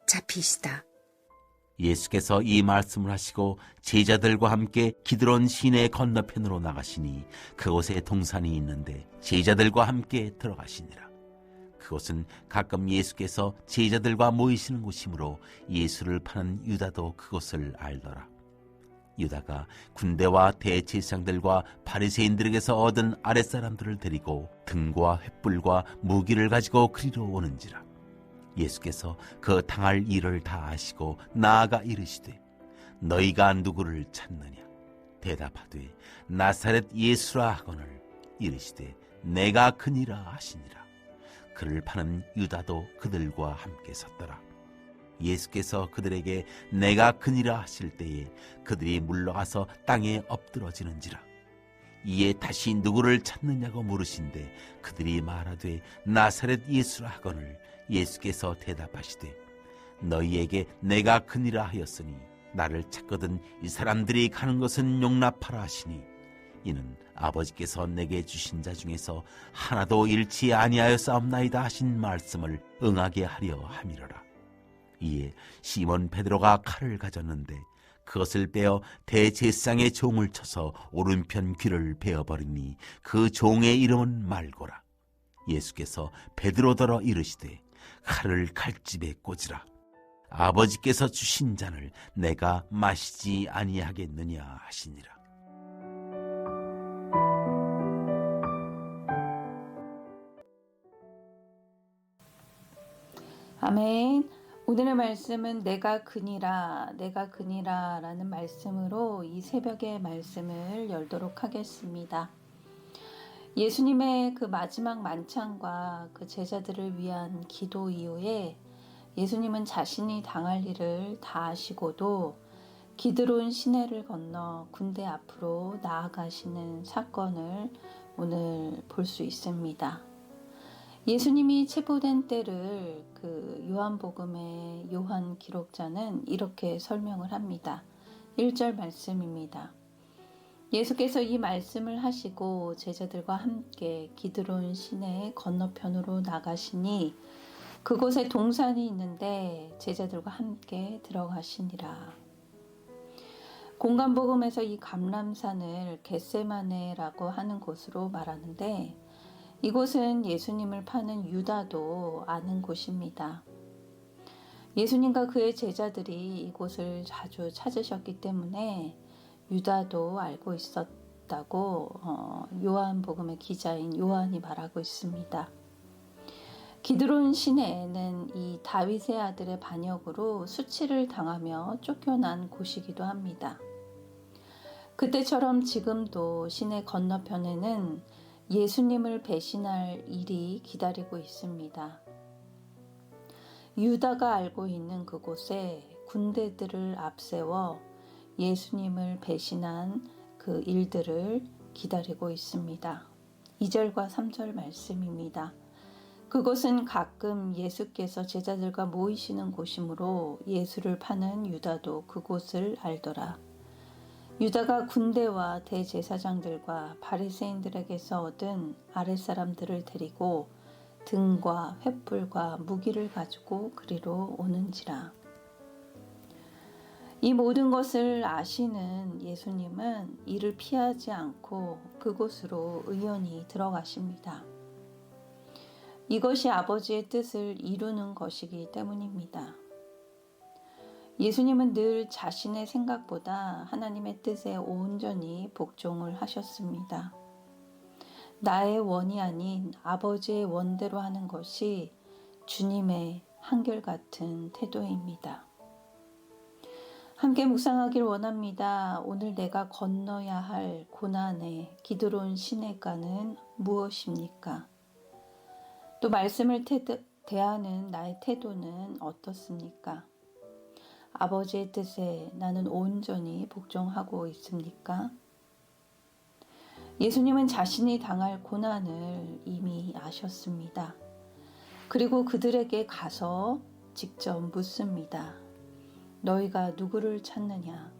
잡히시다. 예수께서 이 말씀을 하시고 제자들과 함께 기드론 시내 건너편으로 나가시니 그곳에 동산이 있는데 제자들과 함께 들어가시니라. 그곳은 가끔 예수께서 제자들과 모이시는 곳이므로 예수를 파는 유다도 그곳을 알더라. 유다가 군대와 대제사장들과 바리새인들에게서 얻은 아랫사람들을 데리고 등과 횃불과 무기를 가지고 그리로 오는지라. 예수께서 그 당할 일을 다 아시고 나아가 이르시되 너희가 누구를 찾느냐? 대답하되 나사렛 예수라 하거늘 이르시되 내가 그니라 하시니라. 그를 파는 유다도 그들과 함께 섰더라. 예수께서 그들에게 내가 그니라 하실 때에 그들이 물러가서 땅에 엎드러지는지라. 이에 다시 누구를 찾느냐고 물으신데 그들이 말하되 나사렛 예수라 하거늘 예수께서 대답하시되 너희에게 내가 그니라 하였으니 나를 찾거든 이 사람들이 가는 것은 용납하라 하시니 이는 아버지께서 내게 주신 자 중에서 하나도 잃지 아니하였사옵나이다 하신 말씀을 응하게 하려 함이로라. 이에 시몬 베드로가 칼을 가졌는데 그것을 빼어 대제사장의 종을 쳐서 오른편 귀를 베어버리니 그 종의 이름은 말고라. 예수께서 베드로더러 이르시되 칼을 칼집에 꽂으라. 아버지께서 주신 잔을 내가 마시지 아니하겠느냐 하시니라. 아멘. 오늘의 말씀은 내가 그니라 라는 말씀으로 이 새벽의 말씀을 열도록 하겠습니다. 예수님의 그 마지막 만찬과 그 제자들을 위한 기도 이후에 예수님은 자신이 당할 일을 다 아시고도 기드론 시내를 건너 군대 앞으로 나아가시는 사건을 오늘 볼 수 있습니다. 예수님이 체포된 때를 그 요한복음의 요한 기록자는 이렇게 설명을 합니다. 1절 말씀입니다. 예수께서 이 말씀을 하시고 제자들과 함께 기드론 시내 건너편으로 나가시니 그곳에 동산이 있는데 제자들과 함께 들어가시니라. 공간복음에서 이 감람산을 겟세마네라고 하는 곳으로 말하는데 이곳은 예수님을 파는 유다도 아는 곳입니다. 예수님과 그의 제자들이 이곳을 자주 찾으셨기 때문에 유다도 알고 있었다고 요한복음의 기자인 요한이 말하고 있습니다. 기드론 시내에는 이 다윗의 아들의 반역으로 수치를 당하며 쫓겨난 곳이기도 합니다. 그때처럼 지금도 시내 건너편에는 예수님을 배신할 일이 기다리고 있습니다. 유다가 알고 있는 그곳에 군대들을 앞세워 예수님을 배신한 그 일들을 기다리고 있습니다. 2절과 3절 말씀입니다. 그곳은 가끔 예수께서 제자들과 모이시는 곳이므로 예수를 파는 유다도 그곳을 알더라. 유다가 군대와 대제사장들과 바리새인들에게서 얻은 아랫사람들을 데리고 등과 횃불과 무기를 가지고 그리로 오는지라. 이 모든 것을 아시는 예수님은 이를 피하지 않고 그곳으로 의연히 들어가십니다. 이것이 아버지의 뜻을 이루는 것이기 때문입니다. 예수님은 늘 자신의 생각보다 하나님의 뜻에 온전히 복종을 하셨습니다. 나의 원이 아닌 아버지의 원대로 하는 것이 주님의 한결같은 태도입니다. 함께 묵상하길 원합니다. 오늘 내가 건너야 할 고난의 기드론 시내가는 무엇입니까? 또 말씀을 대하는 나의 태도는 어떻습니까? 아버지의 뜻에 나는 온전히 복종하고 있습니까? 예수님은 자신이 당할 고난을 이미 아셨습니다. 그리고 그들에게 가서 직접 묻습니다. 너희가 누구를 찾느냐?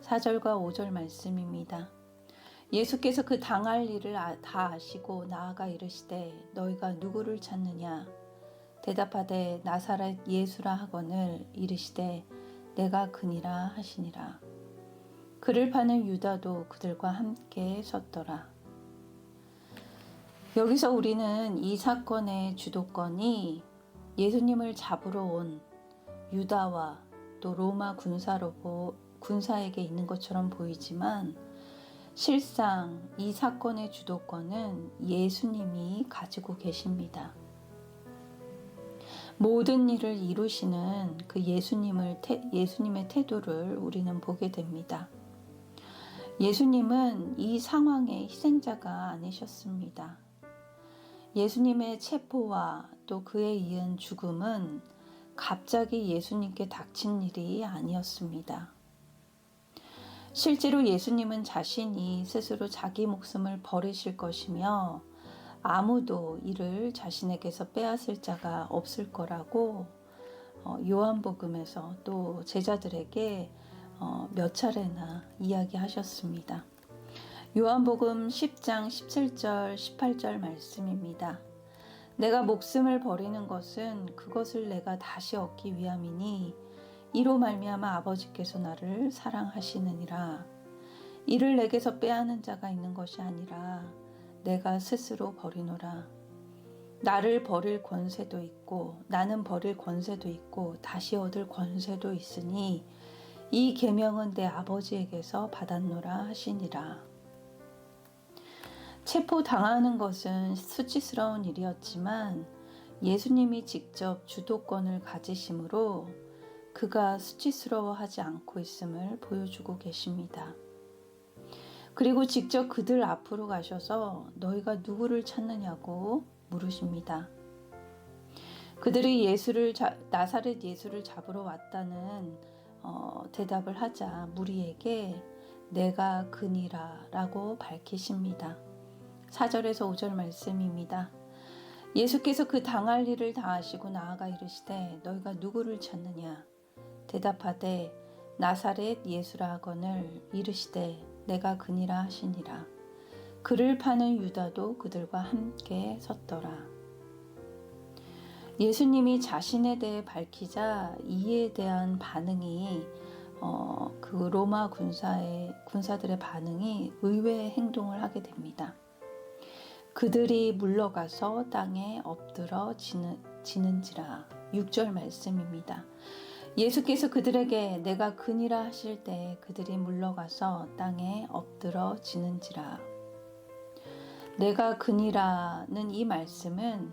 4절과 5절 말씀입니다. 예수께서 그 당할 일을 다 아시고 나아가 이르시되 너희가 누구를 찾느냐? 대답하되 나사렛 예수라 하거늘 이르시되 내가 그니라 하시니라. 그를 파는 유다도 그들과 함께 섰더라. 여기서 우리는 이 사건의 주도권이 예수님을 잡으러 온 유다와 또 로마 군사에게 있는 것처럼 보이지만 실상 이 사건의 주도권은 예수님이 가지고 계십니다. 모든 일을 이루시는 그 예수님의 태도를 우리는 보게 됩니다. 예수님은 이 상황의 희생자가 아니셨습니다. 예수님의 체포와 또 그에 이은 죽음은 갑자기 예수님께 닥친 일이 아니었습니다. 실제로 예수님은 자신이 스스로 자기 목숨을 버리실 것이며 아무도 이를 자신에게서 빼앗을 자가 없을 거라고 요한복음에서 또 제자들에게 몇 차례나 이야기하셨습니다. 요한복음 10장 17절 18절 말씀입니다. 내가 목숨을 버리는 것은 그것을 내가 다시 얻기 위함이니 이로 말미암아 아버지께서 나를 사랑하시느니라. 이를 내게서 빼앗는 자가 있는 것이 아니라 내가 스스로 버리노라. 나를 버릴 권세도 있고 나는 버릴 권세도 있고 다시 얻을 권세도 있으니 이 계명은 내 아버지에게서 받았노라 하시니라. 체포당하는 것은 수치스러운 일이었지만 예수님이 직접 주도권을 가지심으로 그가 수치스러워하지 않고 있음을 보여주고 계십니다. 그리고 직접 그들 앞으로 가셔서 너희가 누구를 찾느냐고 물으십니다. 그들이 나사렛 예수를 잡으러 왔다는 대답을 하자 무리에게 내가 그니라 라고 밝히십니다. 4절에서 5절 말씀입니다. 예수께서 그 당할 일을 다하시고 나아가 이르시되 너희가 누구를 찾느냐? 대답하되 나사렛 예수라 하거늘 이르시되 내가 그니라 하시니라. 그를 파는 유다도 그들과 함께 섰더라. 예수님이 자신에 대해 밝히자 이에 대한 반응이 그 로마 군사들의 반응이 의외의 행동을 하게 됩니다. 그들이 물러가서 땅에 엎드러 지는지라. 6절 말씀입니다. 예수께서 그들에게 내가 그니라 하실 때 그들이 물러가서 땅에 엎드러 지는지라. 내가 그니라는 이 말씀은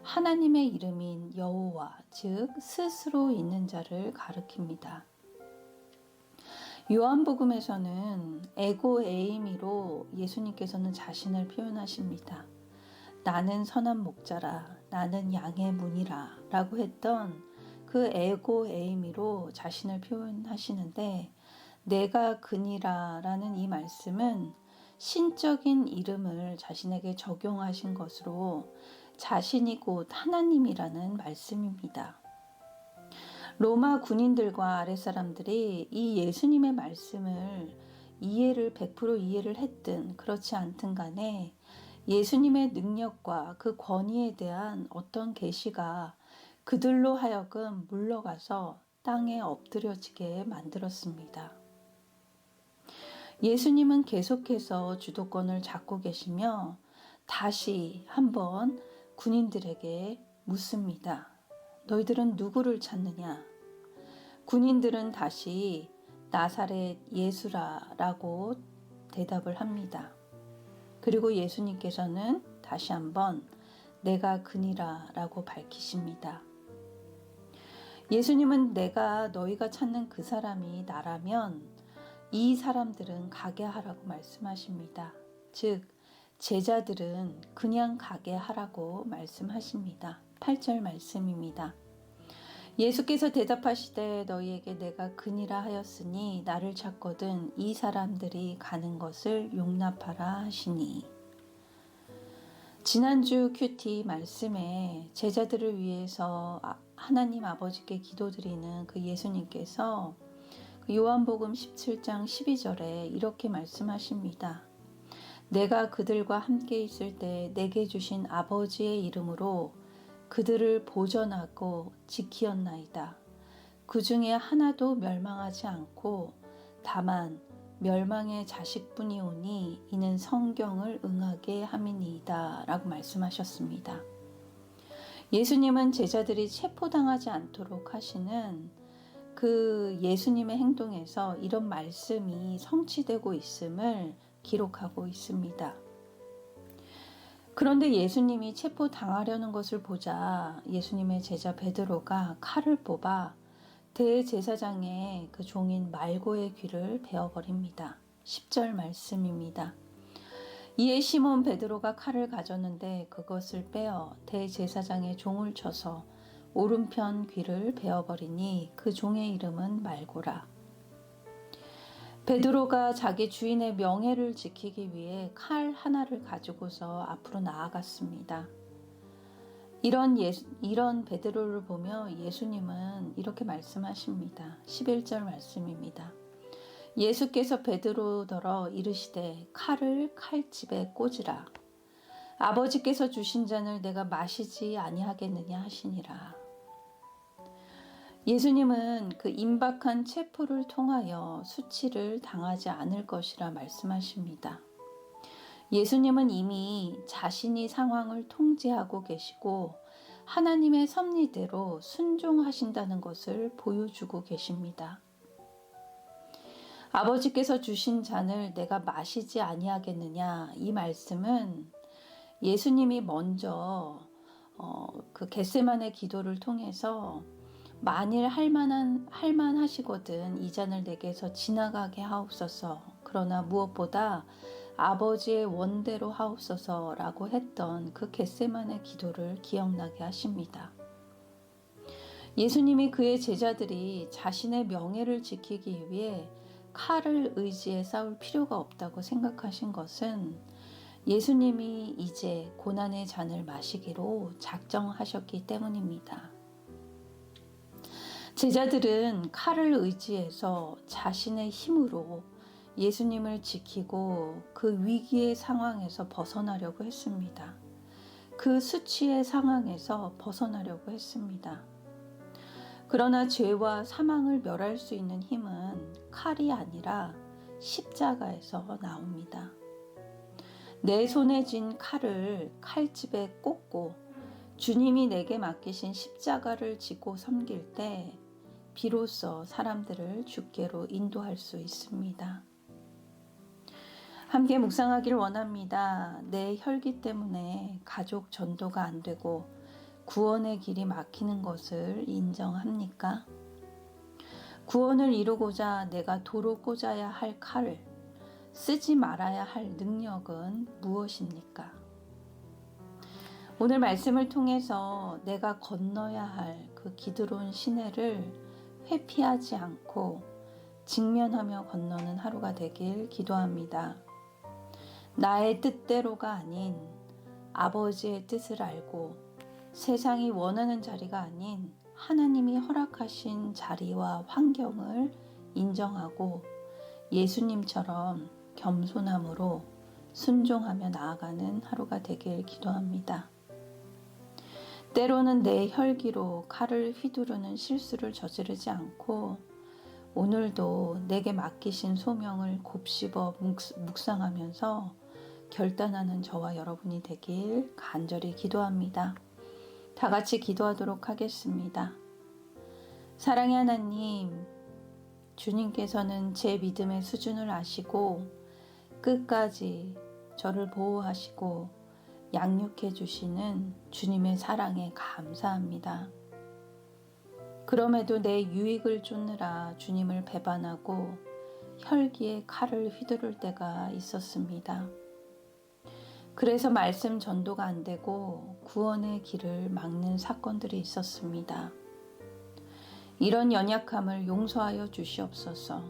하나님의 이름인 여호와, 즉 스스로 있는 자를 가리킵니다. 요한복음에서는 에고 에이미로 예수님께서는 자신을 표현하십니다. 나는 선한 목자라, 나는 양의 문이라 라고 했던 그 에고 에이미로 자신을 표현하시는데 내가 그니라 라는 이 말씀은 신적인 이름을 자신에게 적용하신 것으로 자신이 곧 하나님이라는 말씀입니다. 로마 군인들과 아랫사람들이 이 예수님의 말씀을 100% 이해를 했든 그렇지 않든 간에 예수님의 능력과 그 권위에 대한 어떤 계시가 그들로 하여금 물러가서 땅에 엎드려지게 만들었습니다. 예수님은 계속해서 주도권을 잡고 계시며 다시 한번 군인들에게 묻습니다. 너희들은 누구를 찾느냐? 군인들은 다시 나사렛 예수라 라고 대답을 합니다. 그리고 예수님께서는 다시 한번 내가 그니라 라고 밝히십니다. 예수님은 내가 너희가 찾는 그 사람이 나라면 이 사람들은 가게 하라고 말씀하십니다. 즉 제자들은 그냥 가게 하라고 말씀하십니다. 8절 말씀입니다. 예수께서 대답하시되 너희에게 내가 그니라 하였으니 나를 찾거든 이 사람들이 가는 것을 용납하라 하시니. 지난주 큐티 말씀에 제자들을 위해서 하나님 아버지께 기도드리는 그 예수님께서 요한복음 17장 12절에 이렇게 말씀하십니다. 내가 그들과 함께 있을 때 내게 주신 아버지의 이름으로 그들을 보전하고 지키었나이다. 그 중에 하나도 멸망하지 않고 다만 멸망의 자식뿐이 오니 이는 성경을 응하게 함이니이다 라고 말씀하셨습니다. 예수님은 제자들이 체포당하지 않도록 하시는 그 예수님의 행동에서 이런 말씀이 성취되고 있음을 기록하고 있습니다. 그런데 예수님이 체포당하려는 것을 보자 예수님의 제자 베드로가 칼을 뽑아 대제사장의 그 종인 말고의 귀를 베어버립니다. 10절 말씀입니다. 이에 시몬 베드로가 칼을 가졌는데 그것을 빼어 대제사장의 종을 쳐서 오른편 귀를 베어버리니 그 종의 이름은 말고라. 베드로가 자기 주인의 명예를 지키기 위해 칼 하나를 가지고서 앞으로 나아갔습니다. 이런 베드로를 보며 예수님은 이렇게 말씀하십니다. 11절 말씀입니다. 예수께서 베드로더러 이르시되 칼을 칼집에 꽂으라. 아버지께서 주신 잔을 내가 마시지 아니하겠느냐 하시니라. 예수님은 그 임박한 체포를 통하여 수치를 당하지 않을 것이라 말씀하십니다. 예수님은 이미 자신이 상황을 통제하고 계시고 하나님의 섭리대로 순종하신다는 것을 보여주고 계십니다. 아버지께서 주신 잔을 내가 마시지 아니하겠느냐, 이 말씀은 예수님이 먼저 그 겟세마네 기도를 통해서 만일 할만하시거든 이 잔을 내게서 지나가게 하옵소서, 그러나 무엇보다 아버지의 원대로 하옵소서라고 했던 그 겟세마네 기도를 기억나게 하십니다. 예수님이 그의 제자들이 자신의 명예를 지키기 위해 칼을 의지해 싸울 필요가 없다고 생각하신 것은 예수님이 이제 고난의 잔을 마시기로 작정하셨기 때문입니다. 제자들은 칼을 의지해서 자신의 힘으로 예수님을 지키고 그 위기의 상황에서 벗어나려고 했습니다. 그 수치의 상황에서 벗어나려고 했습니다. 그러나 죄와 사망을 멸할 수 있는 힘은 칼이 아니라 십자가에서 나옵니다. 내 손에 쥔 칼을 칼집에 꽂고 주님이 내게 맡기신 십자가를 지고 섬길 때 비로소 사람들을 주께로 인도할 수 있습니다. 함께 묵상하기를 원합니다. 내 혈기 때문에 가족 전도가 안 되고 구원의 길이 막히는 것을 인정합니까? 구원을 이루고자 내가 도로 꽂아야 할 칼을 쓰지 말아야 할 능력은 무엇입니까? 오늘 말씀을 통해서 내가 건너야 할 그 기드론 시내를 회피하지 않고 직면하며 건너는 하루가 되길 기도합니다. 나의 뜻대로가 아닌 아버지의 뜻을 알고 세상이 원하는 자리가 아닌 하나님이 허락하신 자리와 환경을 인정하고 예수님처럼 겸손함으로 순종하며 나아가는 하루가 되길 기도합니다. 때로는 내 혈기로 칼을 휘두르는 실수를 저지르지 않고 오늘도 내게 맡기신 소명을 곱씹어 묵상하면서 결단하는 저와 여러분이 되길 간절히 기도합니다. 다 같이 기도하도록 하겠습니다. 사랑의 하나님, 주님께서는 제 믿음의 수준을 아시고 끝까지 저를 보호하시고 양육해 주시는 주님의 사랑에 감사합니다. 그럼에도 내 유익을 쫓느라 주님을 배반하고 혈기에 칼을 휘두를 때가 있었습니다. 그래서 말씀 전도가 안 되고 구원의 길을 막는 사건들이 있었습니다. 이런 연약함을 용서하여 주시옵소서.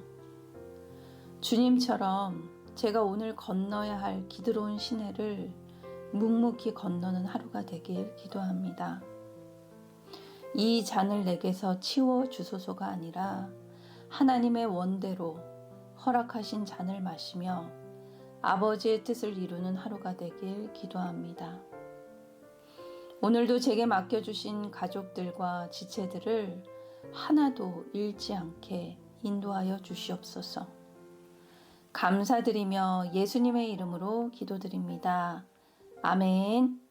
주님처럼 제가 오늘 건너야 할 기드론 시내를 묵묵히 건너는 하루가 되길 기도합니다. 이 잔을 내게서 치워 주소서가 아니라 하나님의 원대로 허락하신 잔을 마시며 아버지의 뜻을 이루는 하루가 되길 기도합니다. 오늘도 제게 맡겨주신 가족들과 지체들을 하나도 잃지 않게 인도하여 주시옵소서. 감사드리며 예수님의 이름으로 기도드립니다. 아멘.